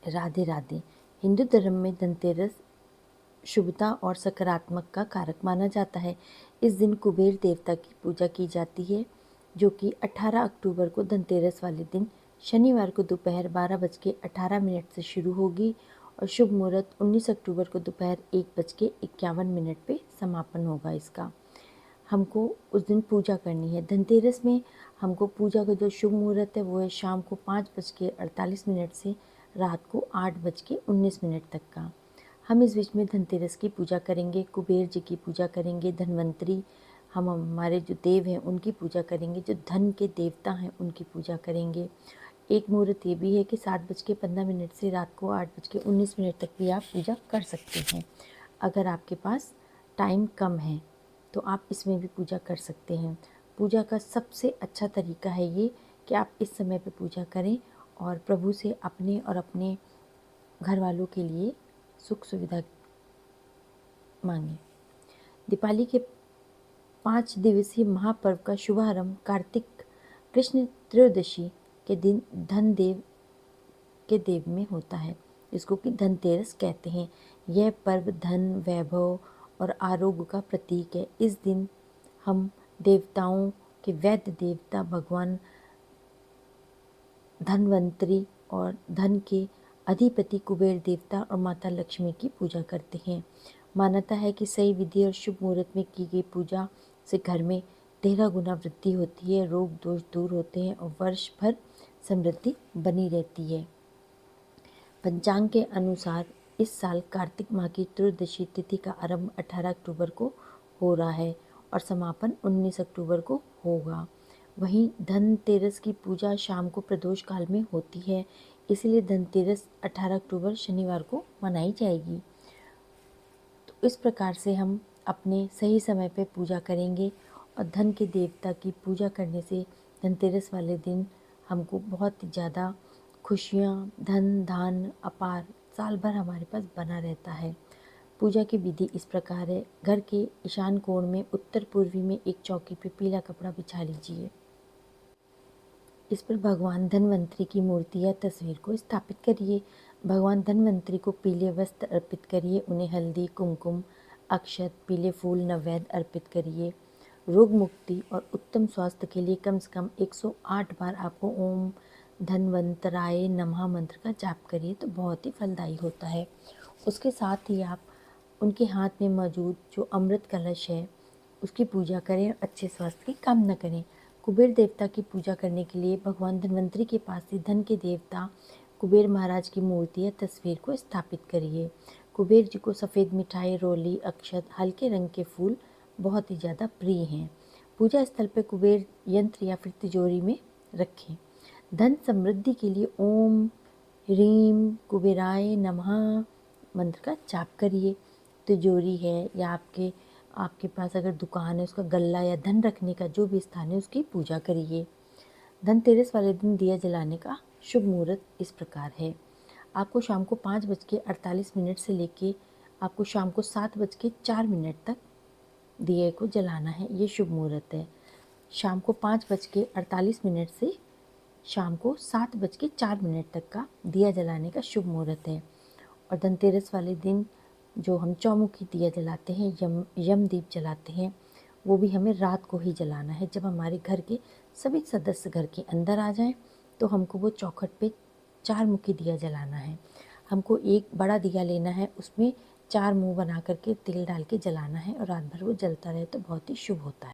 राधे राधे। हिंदू धर्म में धनतेरस शुभता और सकारात्मक का कारक माना जाता है। इस दिन कुबेर देवता की पूजा की जाती है, जो कि 18 अक्टूबर को धनतेरस वाले दिन शनिवार को दोपहर 12:18 से शुरू होगी और शुभ मुहूर्त 19 अक्टूबर को दोपहर 1:51 पे समापन होगा इसका। हमको उस दिन पूजा करनी है। धनतेरस में हमको पूजा का जो शुभ मुहूर्त है वो है शाम को 5:48 से रात को 8:19 तक का। हम इस बीच में धनतेरस की पूजा करेंगे, कुबेर जी की पूजा करेंगे, धनवंतरी हम हमारे जो देव हैं उनकी पूजा करेंगे, जो धन के देवता हैं उनकी पूजा करेंगे। एक मुहूर्त ये भी है कि 7:15 से रात को 8:19 तक भी आप पूजा कर सकते हैं। अगर आपके पास टाइम कम है तो आप इसमें भी पूजा कर सकते हैं। पूजा का सबसे अच्छा तरीका है ये कि आप इस समय पे पूजा करें और प्रभु से अपने और अपने घर वालों के लिए सुख सुविधा मांगें। दीपावली के 5 दिवसीय महापर्व का शुभारंभ कार्तिक कृष्ण त्रयोदशी के दिन धन देव के देव में होता है, जिसको कि धनतेरस कहते हैं। यह पर्व धन, वैभव और आरोग्य का प्रतीक है। इस दिन हम देवताओं के वैद्य देवता भगवान धनवंतरी और धन के अधिपति कुबेर देवता और माता लक्ष्मी की पूजा करते हैं। मान्यता है कि सही विधि और शुभ मुहूर्त में की गई पूजा से घर में 13 गुना वृद्धि होती है, रोग दोष दूर होते हैं और वर्ष भर समृद्धि बनी रहती है। पंचांग के अनुसार इस साल कार्तिक माह की त्रयोदशी तिथि का आरंभ 18 अक्टूबर को हो रहा है और समापन 19 अक्टूबर को होगा। वहीं धनतेरस की पूजा शाम को प्रदोष काल में होती है, इसलिए धनतेरस 18 अक्टूबर शनिवार को मनाई जाएगी। तो इस प्रकार से हम अपने सही समय पे पूजा करेंगे और धन के देवता की पूजा करने से धनतेरस वाले दिन हमको बहुत ही ज़्यादा खुशियाँ, धन धान अपार साल भर हमारे पास बना रहता है। पूजा की विधि इस प्रकार है। घर के ईशान कोण में उत्तर पूर्वी में एक चौकी पे पीला कपड़ा बिछा लीजिए। इस पर भगवान धनवंतरी की मूर्ति या तस्वीर को स्थापित करिए। भगवान धनवंतरी को पीले वस्त्र अर्पित करिए। उन्हें हल्दी, कुमकुम, अक्षत, पीले फूल, नैवेद्य अर्पित करिए। रोग मुक्ति और उत्तम स्वास्थ्य के लिए कम से कम 108 बार आपको ओम धनवंतराय नमः मंत्र का जाप करिए, तो बहुत ही फलदायी होता है। उसके साथ ही आप उनके हाथ में मौजूद जो अमृत कलश है उसकी पूजा करें और अच्छे स्वास्थ्य की कामना करें। कुबेर देवता की पूजा करने के लिए भगवान धनवंतरी के पास ही धन के देवता कुबेर महाराज की मूर्ति या तस्वीर को स्थापित करिए। कुबेर जी को सफ़ेद मिठाई, रोली, अक्षत, हल्के रंग के फूल बहुत ही ज़्यादा प्रिय हैं। पूजा स्थल पर कुबेर यंत्र या फिर तिजोरी में रखें। धन समृद्धि के लिए ओम ह्रीम कुबेराय नमः मंत्र का जाप करिए। तिजोरी है या आपके पास अगर दुकान है, उसका गल्ला या धन रखने का जो भी स्थान है उसकी पूजा करिए। धनतेरस वाले दिन दिया जलाने का शुभ मुहूर्त इस प्रकार है। आपको शाम को 5:48 से लेके आपको शाम को 7:04 तक दिए को जलाना है, ये शुभ मुहूर्त है। शाम को 5:48 से शाम को 7:04 तक का दिया जलाने का शुभ मुहूर्त है। और धनतेरस वाले दिन जो हम चौमुखी दिया जलाते हैं, यमदीप जलाते हैं, वो भी हमें रात को ही जलाना है। जब हमारे घर के सभी सदस्य घर के अंदर आ जाएं तो हमको वो चौखट पे 4 मुखी दिया जलाना है। हमको एक बड़ा दिया लेना है, उसमें 4 मुँह बना करके तेल डाल के जलाना है और रात भर वो जलता रहे तो बहुत ही शुभ होता है।